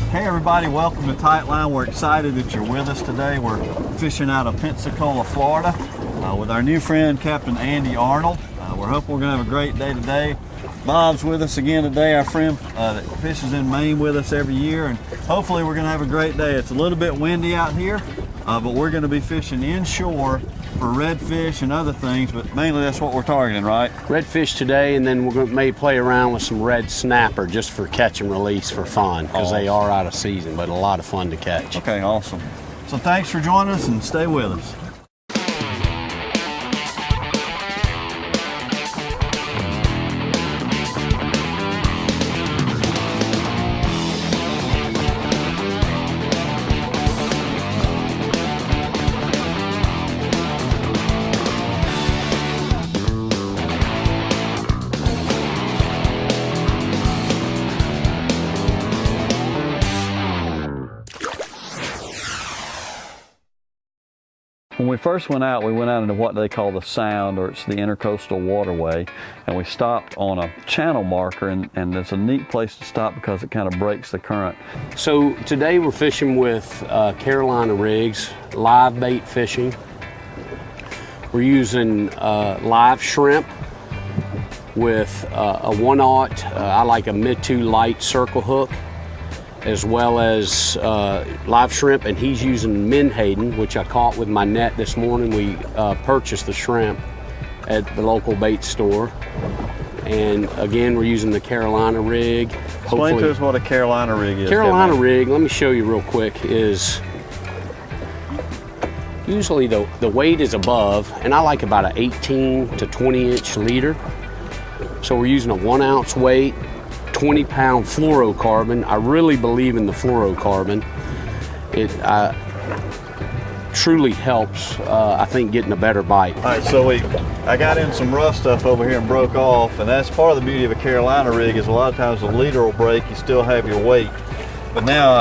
Hey everybody, welcome to Tightline. We're excited that you're with us today. We're fishing out of Pensacola, Florida with our new friend, Captain Andy Arnold. We're hoping we're going to have a great day today. Bob's with us again today, our friend that fishes in Maine with us every year, and hopefully we're going to have a great day. It's a little bit windy out here, but we're going to be fishing inshore for redfish and other things, but mainly that's what we're targeting, right? Redfish today, and then we're going to maybe play around with some red snapper just for catch and release for fun, because they are out of season, but a lot of fun to catch. Okay, awesome. So thanks for joining us and stay with us. When we first went out into what they call the Sound, or it's the Intercoastal Waterway, and we stopped on a channel marker, and it's a neat place to stop because it kind of breaks the current. So today we're fishing with Carolina rigs, live bait fishing. We're using live shrimp with a 1/0, I like a mid-2 light circle hook, as well as live shrimp, and he's using menhaden, which I caught with my net this morning. We purchased the shrimp at the local bait store, and again we're using the Carolina rig. Explain to us what a Carolina rig is. Carolina rig, let me show you real quick, is usually the weight is above, and I like about an 18 to 20 inch leader. So we're using a 1 ounce weight, 20-pound fluorocarbon. I really believe in the fluorocarbon. It truly helps, I think, getting a better bite. All right, so I got in some rough stuff over here and broke off, and that's part of the beauty of a Carolina rig, is a lot of times the leader will break, you still have your weight. But now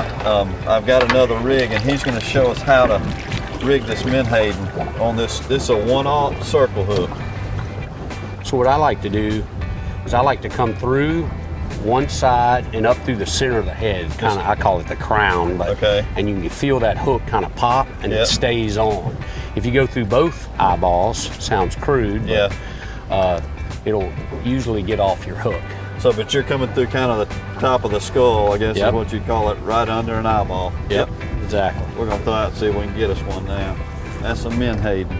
I've got another rig, and he's going to show us how to rig this menhaden on this. This is a 1/0 circle hook. So what I like to do is I like to come through one side and up through the center of the head. Kind of, I call it the crown, but okay. And you can feel that hook kind of pop, and it stays on. If you go through both eyeballs, sounds crude, but it'll usually get off your hook. So, but you're coming through kind of the top of the skull, I guess is what you call it, right under an eyeball. Yep, exactly. We're gonna throw out and see if we can get us one now. That's a menhaden.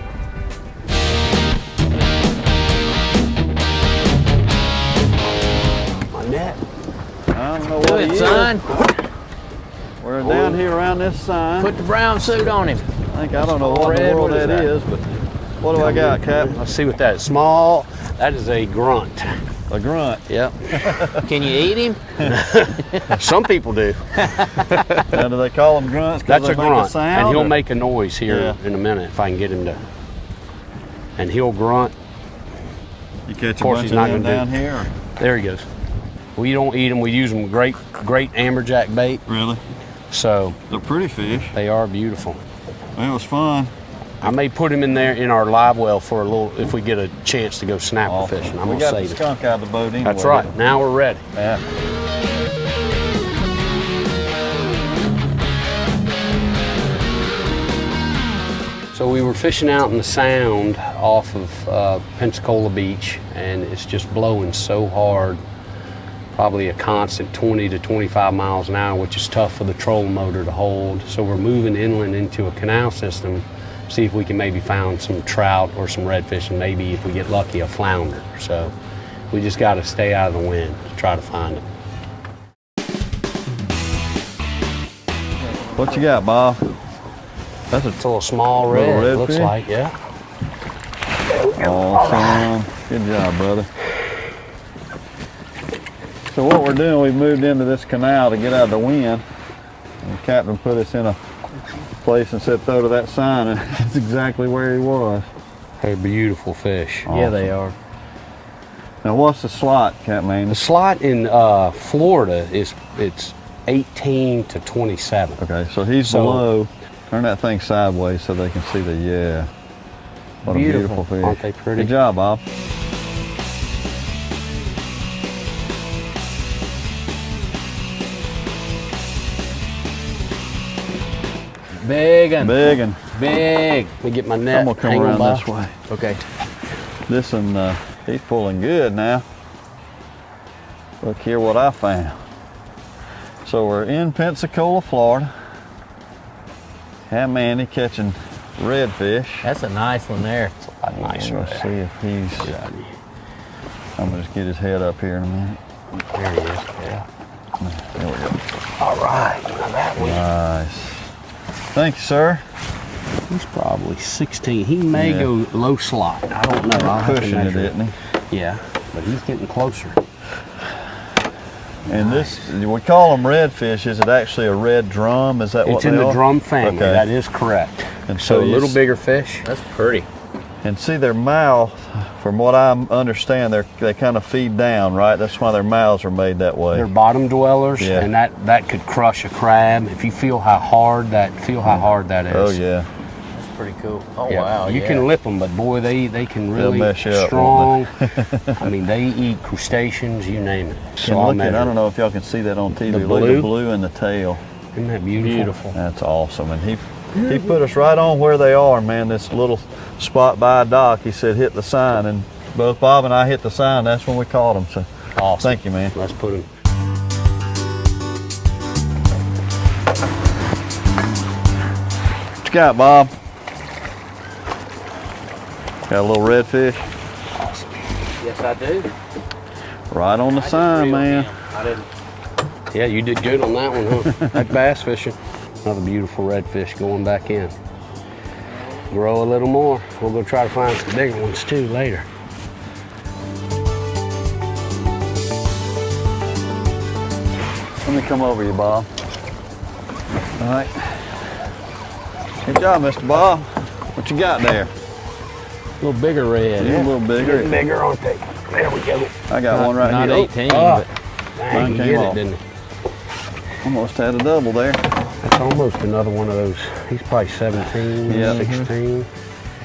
Net. I don't know what he is. Son. We're down here around this sign. Put the brown suit on him. I don't know what in the world that is, but what do I got, Cap? Let's see what that is. Small. That is a grunt. A grunt. Yep. Can you eat him? Some people do. Now, do they call them grunts? That's a they make grunt, sound, and he'll or? make a noise here in a minute if I can get him to. And he'll grunt. You catch a course bunch he's of not them gonna down here? Or? There he goes. We don't eat them. We use them great amberjack bait. Really? So they're pretty fish. They are beautiful. Well, it was fun. I may put him in there in our live well for a little, if we get a chance to go snapper Awesome. fishing. I'm we gonna got save the it. skunk out of the boat anyway. That's right. Now we're ready. Yeah. So we were fishing out in the Sound off of Pensacola Beach, and it's just blowing so hard, probably a constant 20 to 25 miles an hour, which is tough for the trolling motor to hold. So we're moving inland into a canal system, see if we can maybe find some trout or some redfish, and maybe if we get lucky, a flounder. So we just got to stay out of the wind to try to find it. What you got, Bob? It's a little small red, red looks fish? like, yeah. Awesome. Good job, brother. So what we're doing, we moved into this canal to get out of the wind. And the captain put us in a place and said, throw to that sign, and that's exactly where he was. They're beautiful fish. Awesome. Yeah, they are. Now what's the slot, Captain? The slot in Florida it's 18 to 27. Okay, so he's below. Turn that thing sideways so they can see the, what a beautiful fish. Aren't they pretty? Good job, Bob. Big un. Big and Big. Let me get my net. I'm gonna come Hang on around by. this way. Okay. This one, he's pulling good now. Look here what I found. So we're in Pensacola, Florida. Have Mandy catching redfish. That's a nice one there. A nice Let's red. see if he's, Get out of here. I'm gonna just get his head up here in a minute. There he is. Yeah. There we go. All right. Now that one. Nice. Thank you, sir. He's probably 16. He may Yeah. go low slot. I don't know. I'll have to Pushing it, measure isn't he? Yeah, but he's getting closer. And this, we call them redfish. Is it actually a red drum? Is that what It's they in the are? drum family. Okay. That is correct. And So a you little s- bigger fish. That's pretty. And see their mouth, from what I understand, they kind of feed down, right? That's why their mouths are made that way. They're bottom dwellers, Yeah. and that could crush a crab. If you feel how hard that is. Oh yeah. That's pretty cool. Oh, Yeah, wow. you yeah. can lip them, but boy, they can They'll really mess you up, strong. won't I mean, they eat crustaceans, you name it. And So I'll look at, I measure. don't know if y'all can see that on TV. The Look at blue? the blue in the tail. Isn't that beautiful? Beautiful. That's awesome. And he put us right on where they are, man. This little spot by a dock. He said hit the sign, and both Bob and I hit the sign. That's when we caught him. So Awesome. thank you, man. Let's put him. What you got, Bob? Got a little redfish. Yes, I do. Right on the sign, man. I didn't. Yeah, you did good on that one, huh? That bass fishing. Another beautiful redfish going back in. Grow a little more. We'll go try to find some bigger ones too later. Let me come over you, Bob. All right. Good job, Mr. Bob. What you got there? A little bigger red. A little bigger. Getting bigger, aren't they? There we go. I got one right Not here. 18, Oh. but Dang, Mine he came hit off. it, didn't he? Almost had a double there. That's almost another one of those. He's probably 17, Yeah. 16.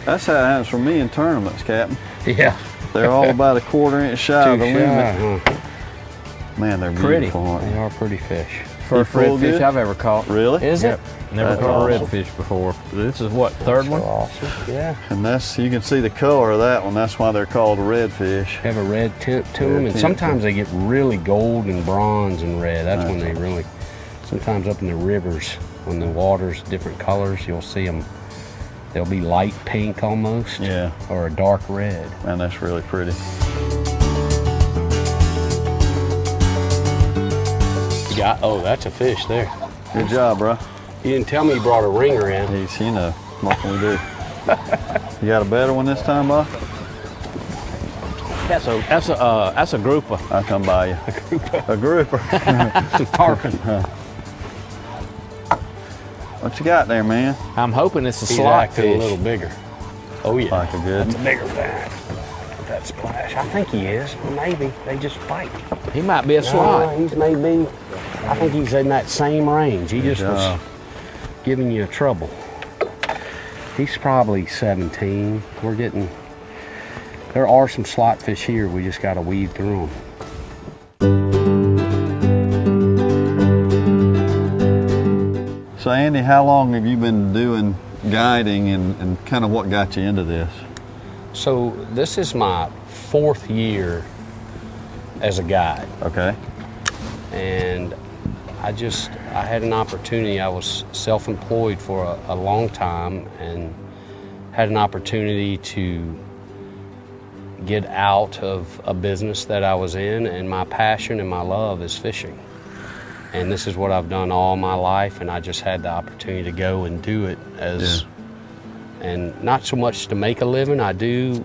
That's how it happens for me in tournaments, Captain. Yeah. They're all about a quarter-inch shy of the Too limit. shy, huh? Man, they're Pretty. beautiful, aren't They they? are pretty fish. first pull redfish good? I've ever caught. Really? Is it? Never That's caught a awesome. redfish before. This is what, third one? Awesome. Yeah. And that's, you can see the color of that one. That's why they're called redfish. Have a red tip to Red them, and tip. sometimes they get really gold and bronze and red. That's when they really. Sometimes up in the rivers, when the water's different colors, you'll see them. They'll be light pink almost, Yeah, or a dark red. man, that's really pretty. Oh, that's a fish there. Good job, bro. You didn't tell me you brought a ringer in. He's, you know, what can we do? You got a better one this time, Bob? That's a grouper. I'll come by you. A grouper. It's a tarpon. What you got there, man? I'm hoping it's a He's slot acting fish. a little bigger. Oh yeah. Like a good. That's a bigger bag. That splash. I think he is. Maybe they just fight. He might be a slot. He's maybe. I think he's in that same range. He just was job. giving you trouble. He's probably 17. We're getting. There are some slot fish here. We just got to weed through them. So, Andy, how long have you been doing guiding, and kind of what got you into this? So this is my 4th year as a guide. Okay. And I had an opportunity. I was self-employed for a long time and had an opportunity to get out of a business that I was in, and my passion and my love is fishing. And this is what I've done all my life, and I just had the opportunity to go and do it and not so much to make a living. I do,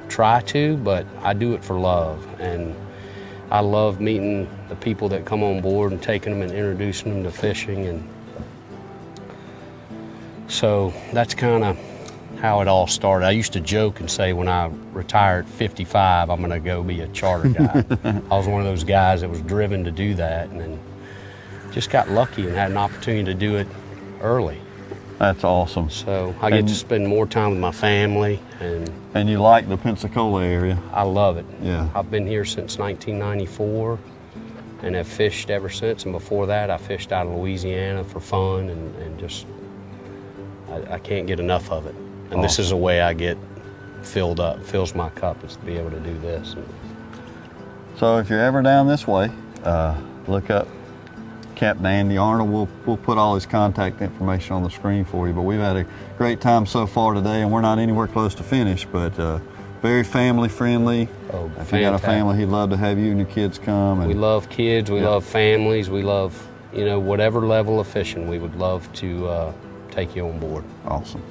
try to, but I do it for love. And I love meeting the people that come on board and taking them and introducing them to fishing. And so that's kind of how it all started. I used to joke and say when I retire at 55, I'm going to go be a charter guy. I was one of those guys that was driven to do that, and then just got lucky and had an opportunity to do it early. That's awesome. So I get to spend more time with my family, and And you like the Pensacola area? I love it. Yeah. I've been here since 1994, and have fished ever since. And before that, I fished out of Louisiana for fun, and just, I can't get enough of it. And this is a way I get filled up, fills my cup, is to be able to do this. So if you're ever down this way, look up Captain Andy Arnold. We'll put all his contact information on the screen for you. But we've had a great time so far today, and we're not anywhere close to finish, but very family friendly. Oh, if you got a family, he'd love to have you and your kids come. And we love kids, we love families, we love, you know, whatever level of fishing, we would love to take you on board. Awesome.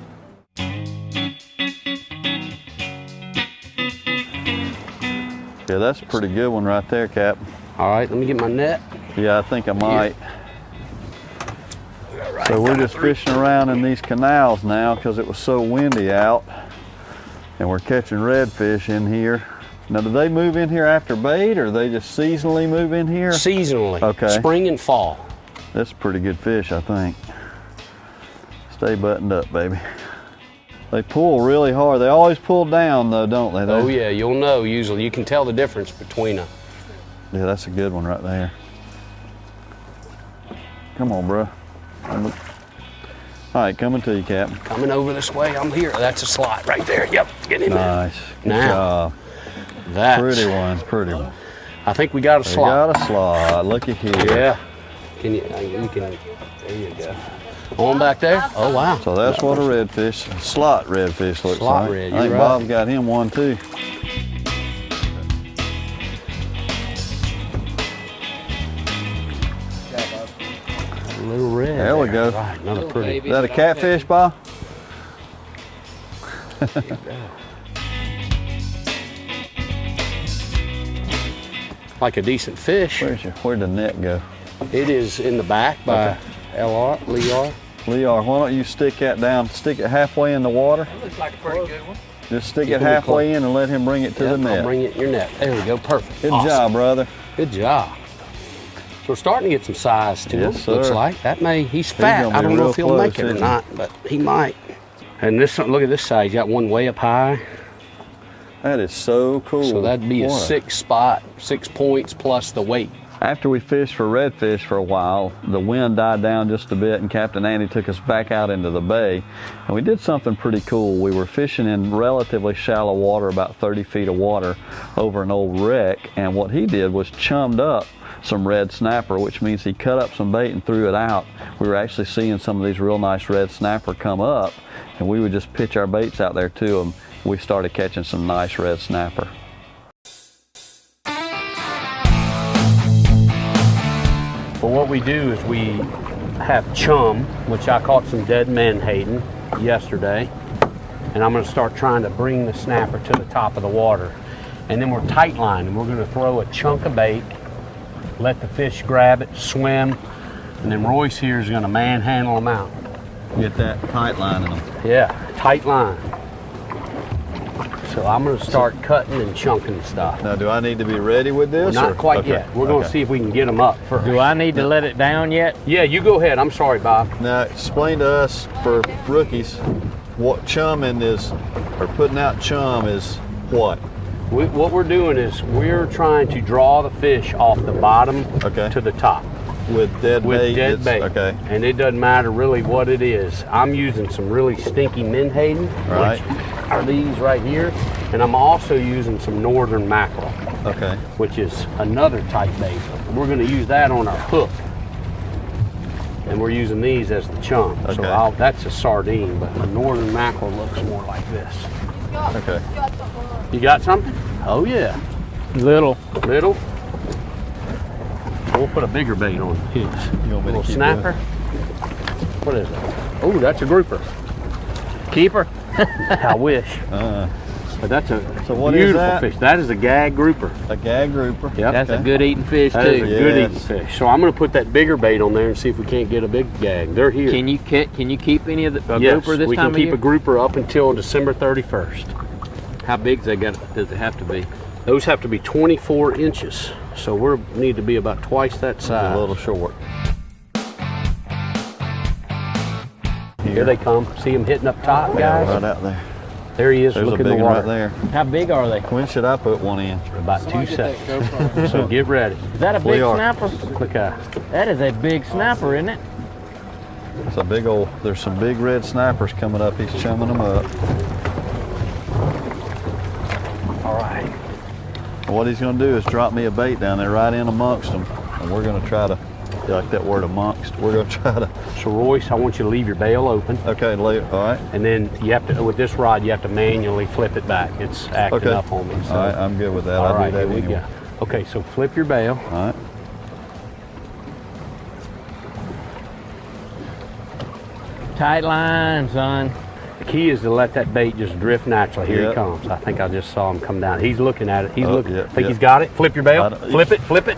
Yeah, that's a pretty good one right there, Cap. All right, let me get my net. Yeah, I think I might. So we're just fishing around in these canals now because it was so windy out, and we're catching redfish in here. Now, do they move in here after bait, or they just seasonally move in here? Seasonally. Okay. Spring and fall. That's a pretty good fish, I think. Stay buttoned up, baby. They pull really hard. They always pull down, though, don't they? Oh yeah, you'll know usually. You can tell the difference between a... Yeah, that's a good one right there. Come on, bro. All right, coming to you, Captain. Coming over this way, I'm here. That's a slot right there. Yep, get in there. Nice. Good now, job. That's... Pretty one, pretty one. I think we got a slot. We got a slot. Looky here. Yeah. Can you can, there you go. On back there? Oh, wow. So that's what a redfish, slot redfish looks slot like. Red, I think right. Bob got him one too. A little red. There we go. Right, another pretty. Is that a catfish, Bob? Like a decent fish. Where'd the net go? It is in the back by LR, Lear. Lear, why don't you stick that down, stick it halfway in the water? That looks like a pretty good one. Just stick it halfway in and let him bring it to the net. I'll bring it in your net. There we go, perfect. Good Awesome. job, brother. Good job. So we're starting to get some size to Yes, him, sir. looks like. That may, he's fat. gonna be I don't know real if he'll close, make it or isn't he? not, but he might. And this, look at this side, he's got one way up high. That is so cool. So that'd be a What 6 spot, 6 points plus the weight. After we fished for redfish for a while, the wind died down just a bit, and Captain Andy took us back out into the bay. And we did something pretty cool. We were fishing in relatively shallow water, about 30 feet of water, over an old wreck. And what he did was chummed up some red snapper, which means he cut up some bait and threw it out. We were actually seeing some of these real nice red snapper come up, and we would just pitch our baits out there to them. We started catching some nice red snapper. Well, what we do is we have chum, which I caught some dead menhaden yesterday, and I'm going to start trying to bring the snapper to the top of the water. And then we're tight lining. We're going to throw a chunk of bait, let the fish grab it, swim, and then Royce here is going to manhandle them out. Get that tight line in them. Yeah, tight line. So I'm going to start cutting and chunking stuff. Now, do I need to be ready with this? Not or? quite Okay. yet. We're going to see if we can get them up first. Do I need to let it down yet? Yeah, you go ahead. I'm sorry, Bob. Now, explain to us, for rookies, what chumming is, or putting out chum is what? What we're doing is we're trying to draw the fish off the bottom to the top. With dead bait? With dead bait. Okay. And it doesn't matter really what it is. I'm using some really stinky menhaden, Right. which are these right here. And I'm also using some northern mackerel, Okay. which is another tight bait. We're going to use that on our hook. And we're using these as the chum. Okay. So that's a sardine, but the northern mackerel looks more like this. Okay. You got something? Oh yeah. Little. Little. We'll put a bigger bait on his. You want me to Little keep snapper. What is it? Oh, that's a grouper. Keeper. I wish. But that's a So what is beautiful that? fish. That is a gag grouper. A gag grouper? Yep. That's Okay. a good eating fish That is a too. good Yes. eating fish. So I'm going to put that bigger bait on there and see if we can't get a big gag. They're here. Can you keep any of the Yes, grouper this we time can of keep year? a grouper up until December 31st. How big does it have to be? Those have to be 24 inches. So we need to be about twice that size. A little short. Here they come. See them hitting up top, Yeah, guys? right out there. There he is. There's Look a in the big one water. right there. How big are they? When should I put one in? About 2 seconds. So get ready. Is that a We big are. snapper? Look out. That is a big snapper, isn't it? It's a big old, there's some big red snappers coming up. He's chumming them up. All right. What he's going to do is drop me a bait down there right in amongst them. And we're going to try to, you like that word amongst? We're going to try to, So Royce, I want you to leave your bail open. okay, all right. And then you have to, with this rod, you have to manually flip it back. It's acting Okay. up on me. So. All right, I'm good with that. All I'll right, do that here we anyway. go. Okay, so flip your bail. All right. Tight line, son. The key is to let that bait just drift naturally. Here Yep. he comes. I think I just saw him come down. He's looking at it. He's Oh, looking. yep, Think yep. he's got it? Flip your bail. I don't- Flip it. Flip it.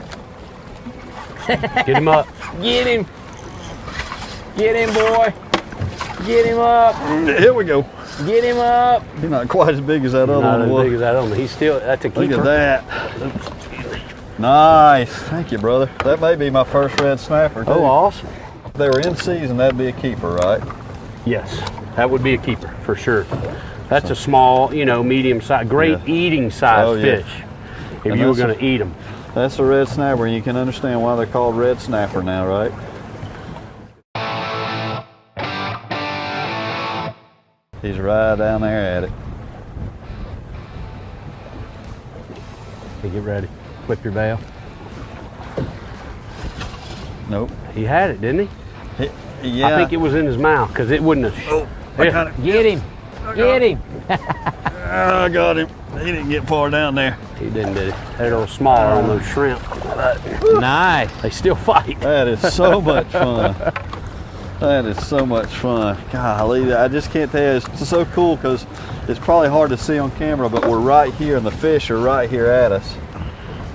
Get him up. Get him. Get him, boy. Get him up. Here we go. Get him up. He's not quite as big as that other Not one as was. big as that on me. He's still. That's a keeper. Look at that. Nice. Thank you, brother. That may be my first red snapper, too. Oh, awesome. If they were in season, that'd be a keeper, right? Yes, that would be a keeper for sure. That's a small, medium size, great Yeah. eating size Oh, yeah. fish. If And you were that's going to eat them. That's a red snapper, and you can understand why they're called red snapper now, right? He's right down there at it. Okay, get ready. Flip your bail. Nope. He had it, didn't he? Yeah. I think it was in his mouth because it wouldn't have. Oh, I got it. Get him. Get him. I got him. He didn't get far down there. He didn't, did he? They're a little smaller on those shrimp. Nice. They still fight. That is so much fun. That is so much fun. Golly, I just can't tell you. It's so cool because it's probably hard to see on camera, but we're right here and the fish are right here at us.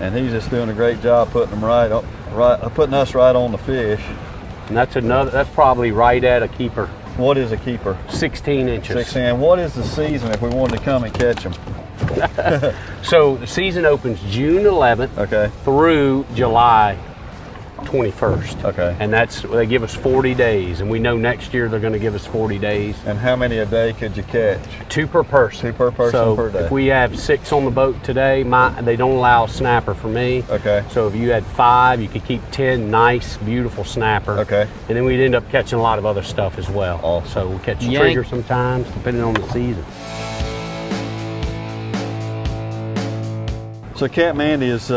And he's just doing a great job putting them putting us right on the fish. And that's probably right at a keeper. What is a keeper? 16 inches. 16. What is the season if we wanted to come and catch them? So the season opens June 11th Okay. through July 21st. Okay. And they give us 40 days. And we know next year they're going to give us 40 days. And how many a day could you catch? 2 per person. 2 per person so per day. if we have 6 on the boat today, they don't allow a snapper for me. Okay. So if you had 5, you could keep 10 nice, beautiful snapper. Okay. And then we'd end up catching a lot of other stuff as well. Awesome. So we'll catch a Yank. trigger sometimes, depending on the season. So Captain Andy, is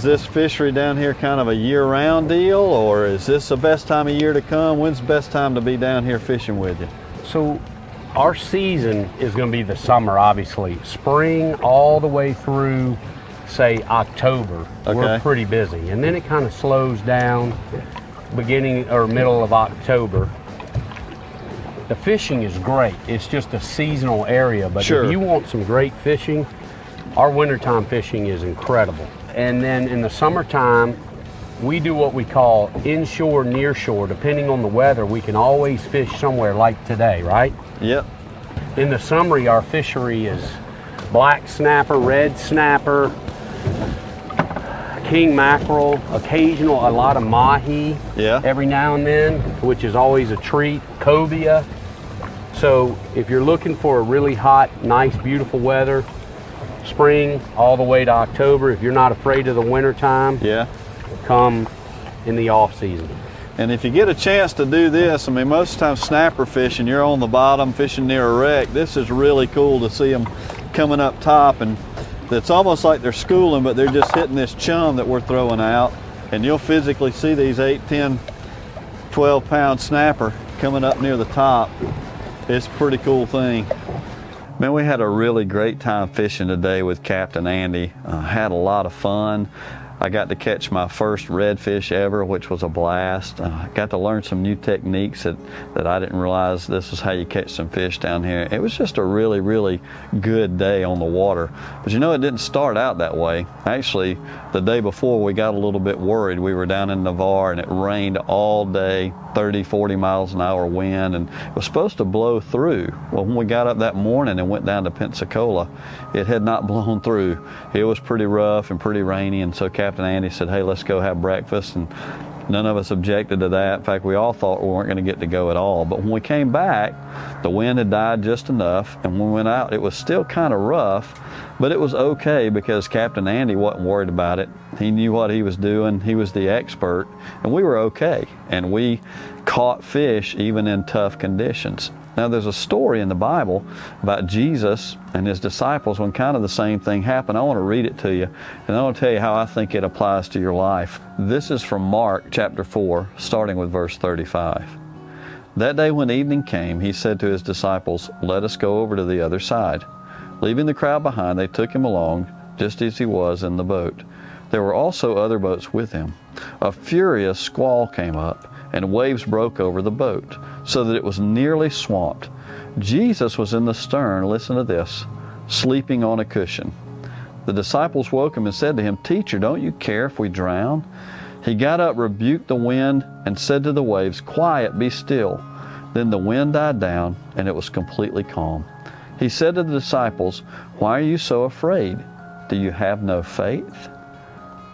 this fishery down here kind of a year-round deal, or is this the best time of year to come? When's the best time to be down here fishing with you? So our season is going to be the summer, obviously. Spring all the way through, say, October. We're Okay. pretty busy. And then it kind of slows down beginning or middle of October. The fishing is great. It's just a seasonal area. But Sure. if you want some great fishing, our wintertime fishing is incredible. And then in the summertime, we do what we call inshore, nearshore. Depending on the weather, we can always fish somewhere like today, right? Yep. In the summer, our fishery is black snapper, red snapper, king mackerel, a lot of mahi Yeah. every now and then, which is always a treat, cobia. So if you're looking for a really hot, nice, beautiful weather, spring all the way to October, if you're not afraid of the winter time, Yeah. come in the off season. And if you get a chance to do this, I mean, most of the time snapper fishing, you're on the bottom fishing near a wreck. This is really cool to see them coming up top, and it's almost like they're schooling, but they're just hitting this chum that we're throwing out. And you'll physically see these 8, 10, 12-pound snapper coming up near the top. It's a pretty cool thing. Man, we had a really great time fishing today with Captain Andy. Had a lot of fun. I got to catch my first redfish ever, which was a blast. Got to learn some new techniques that I didn't realize this is how you catch some fish down here. It was just a really, really good day on the water. But you know, it didn't start out that way. Actually, the day before we got a little bit worried. We were down in Navarre and it rained all day, 30, 40 miles an hour wind, and it was supposed to blow through. Well, when we got up that morning and went down to Pensacola, it had not blown through. It was pretty rough and pretty rainy, and so Captain Andy said, hey, let's go have breakfast. And None of us objected to that. In fact, we all thought we weren't going to get to go at all. But when we came back, the wind had died just enough, and when we went out, it was still kind of rough, but it was okay because Captain Andy wasn't worried about it. He knew what he was doing. He was the expert, and we were okay. And we caught fish even in tough conditions. Now, there's a story in the Bible about Jesus and his disciples when kind of the same thing happened. I want to read it to you, and I want to tell you how I think it applies to your life. This is from Mark chapter 4, starting with verse 35. That day when evening came, he said to his disciples, "Let us go over to the other side." Leaving the crowd behind, they took him along, just as he was in the boat. There were also other boats with him. A furious squall came up, and waves broke over the boat, so that it was nearly swamped. Jesus was in the stern, listen to this, sleeping on a cushion. The disciples woke him and said to him, "Teacher, don't you care if we drown?" He got up, rebuked the wind, and said to the waves, "Quiet, be still." Then the wind died down, and it was completely calm. He said to the disciples, "Why are you so afraid? Do you have no faith?"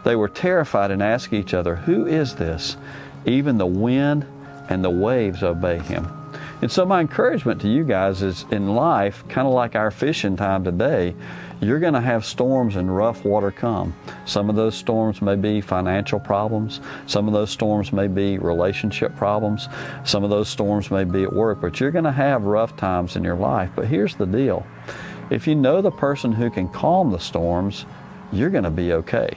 They were terrified and asked each other, "Who is this? Even the wind and the waves obey him." And so my encouragement to you guys is in life, kind of like our fishing time today, you're going to have storms and rough water come. Some of those storms may be financial problems. Some of those storms may be relationship problems. Some of those storms may be at work, but you're going to have rough times in your life. But here's the deal. If you know the person who can calm the storms, you're going to be okay.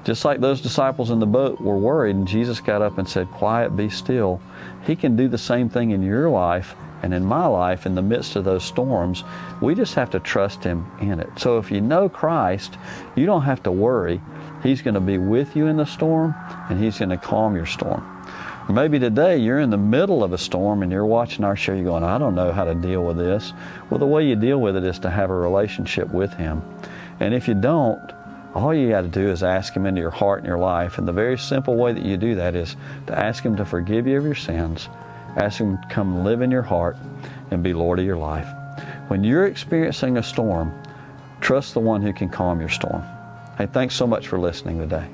Just like those disciples in the boat were worried and Jesus got up and said, "Quiet, be still." He can do the same thing in your life and in my life in the midst of those storms. We just have to trust him in it. So if you know Christ, you don't have to worry. He's going to be with you in the storm, and he's going to calm your storm. Or maybe today you're in the middle of a storm and you're watching our show, you're going, "I don't know how to deal with this." Well, the way you deal with it is to have a relationship with him. And if you don't, all you got to do is ask him into your heart and your life. And the very simple way that you do that is to ask him to forgive you of your sins, ask him to come live in your heart and be Lord of your life. When you're experiencing a storm, trust the one who can calm your storm. Hey, thanks so much for listening today.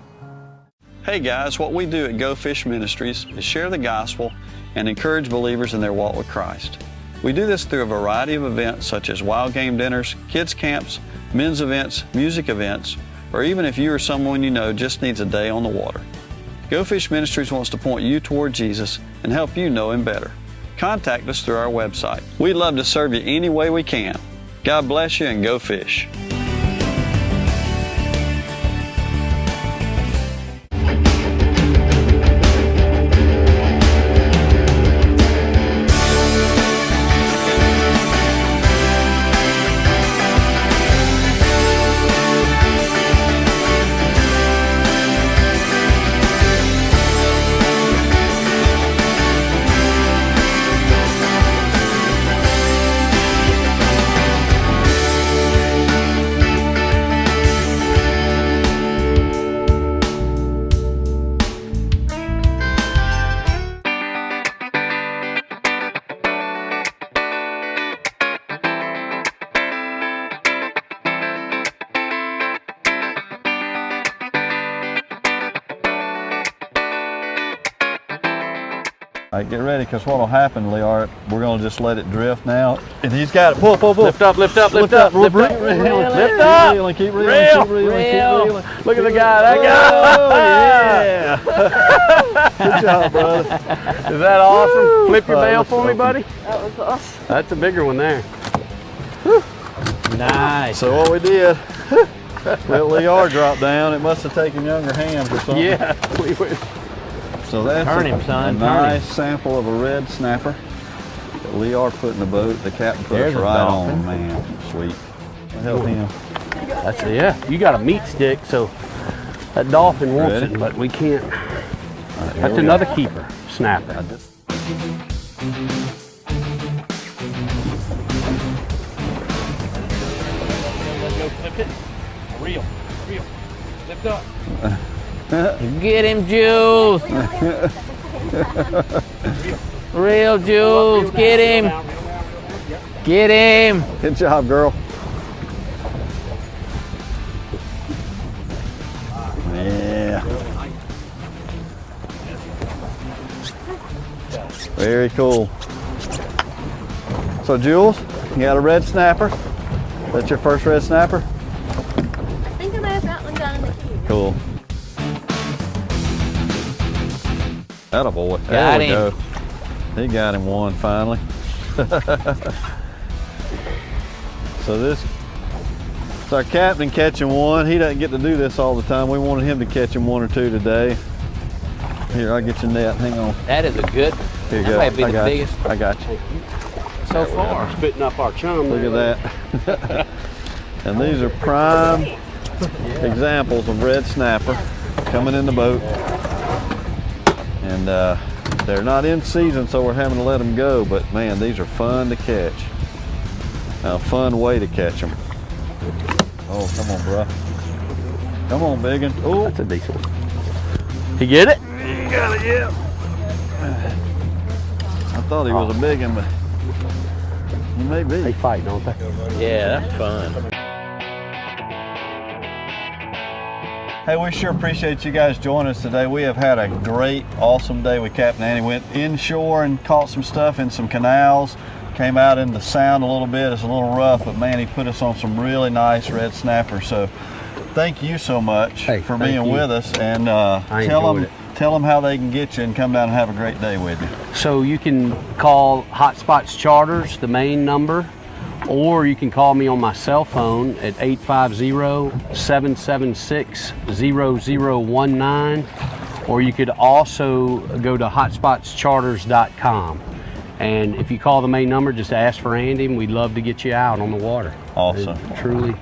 Hey guys, what we do at Go Fish Ministries is share the gospel and encourage believers in their walk with Christ. We do this through a variety of events such as wild game dinners, kids camps, men's events, music events, or even if you or someone you know just needs a day on the water. Go Fish Ministries wants to point you toward Jesus and help you know him better. Contact us through our website. We'd love to serve you any way we can. God bless you and go fish. All right, get ready, because what will happen, Lear, we're going to just let it drift now. And he's got it. Pull, pull, pull. Lift up, lift up, lift up. Lift up. Lift up. Keep reeling, keep reeling, keep reeling, keep reeling. Look at the guy, that guy. Oh, yeah. Good job, brother. Is that awesome? Flip your bail for me, buddy. That was awesome. That's a bigger one there. Nice. So what we did, let Lear drop down. It must have taken younger hands or something. Yeah, we would. So that's Turn him, son. a nice sample of a red snapper that Lear put in the boat. The captain put us right on, man. Sweet. I'll help him. That's it, yeah. You got a meat stick, so that dolphin wants Ready? it, but we can't. Right, That's another keeper, snapper. Flip it. Reel. Lift up. Get him, Jules. Real Jules. Get him. Get him. Good job, girl. Yeah. Very cool. So Jules, you got a red snapper? That's your first red snapper? I think I might have got one down in the cave. Cool. Attaboy. Got There we him. go. He got him one finally. So this is our captain catching one. He doesn't get to do this all the time. We wanted him to catch him one or two today. Here, I'll get your net. Hang on. That is a good. Here you That go. might be I the got biggest you. I got you. so far. Spitting up our chum. Look at that. And these are prime examples of red snapper coming in the boat. And they're not in season, so we're having to let them go. But man, these are fun to catch. A fun way to catch them. Oh, come on, bro. Come on, biggin. Oh, That's a decent one. You get it? you got it, yeah. I thought he was a biggin, but he may be. They fight, don't they? Yeah, that's fun. Hey, we sure appreciate you guys joining us today. We have had a great, awesome day with Captain Andy. Went inshore and caught some stuff in some canals. Came out in the sound a little bit. It's a little rough, but man, he put us on some really nice red snappers. So thank you so much Hey, for thank being you. with us. And I enjoyed it. tell them how they can get you and come down and have a great day with you. So you can call Hotspots Charters, the main number, or you can call me on my cell phone at 850-776-0019, or you could also go to hotspotscharters.com. And if you call the main number, just ask for Andy, and we'd love to get you out on the water. Awesome. It's truly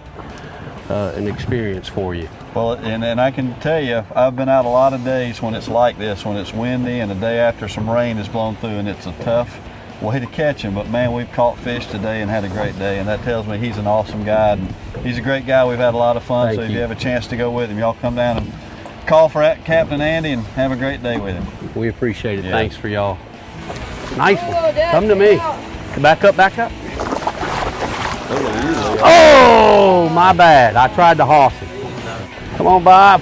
an experience for you. Well, and I can tell you, I've been out a lot of days when it's like this, when it's windy and the day after some rain has blown through, and it's a tough way to catch him. But man, we've caught fish today and had a great day, and that tells me he's an awesome guy. And he's a great guy. We've had a lot of fun. Thank So if you. you have a chance to go with him, y'all come down and call for Captain Andy and have a great day with him. We appreciate it. Yeah. Thanks for y'all. Nice one. Come to me. Back up, back up. Oh, my bad. I tried to hoss it. Come on, Bob.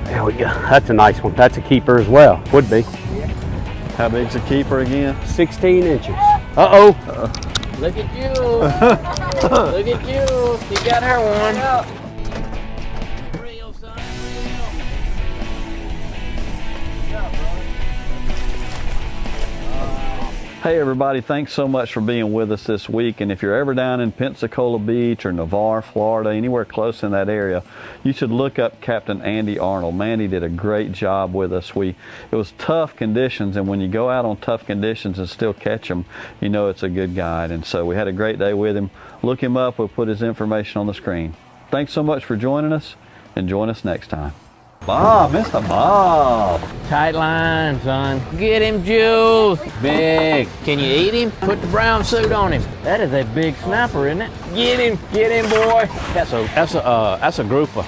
There we go. That's a nice one. That's a keeper as well. Would be. How big's a keeper again? 16 inches. Uh-oh. Look at you. Look at you. You got her one. Real, son. Hey everybody, thanks so much for being with us this week. And if you're ever down in Pensacola Beach or Navarre, Florida, anywhere close in that area, you should look up Captain Andy Arnold. Man, he did a great job with us. It was tough conditions, and when you go out on tough conditions and still catch them, you know it's a good guide. And so we had a great day with him. Look him up, we'll put his information on the screen. Thanks so much for joining us, and join us next time. Bob, Mr. Bob. Tight line, son. Get him, Jules. Big. Can you eat him? Put the brown suit on him. That is a big snapper, isn't it? Get him, boy. That's a grouper.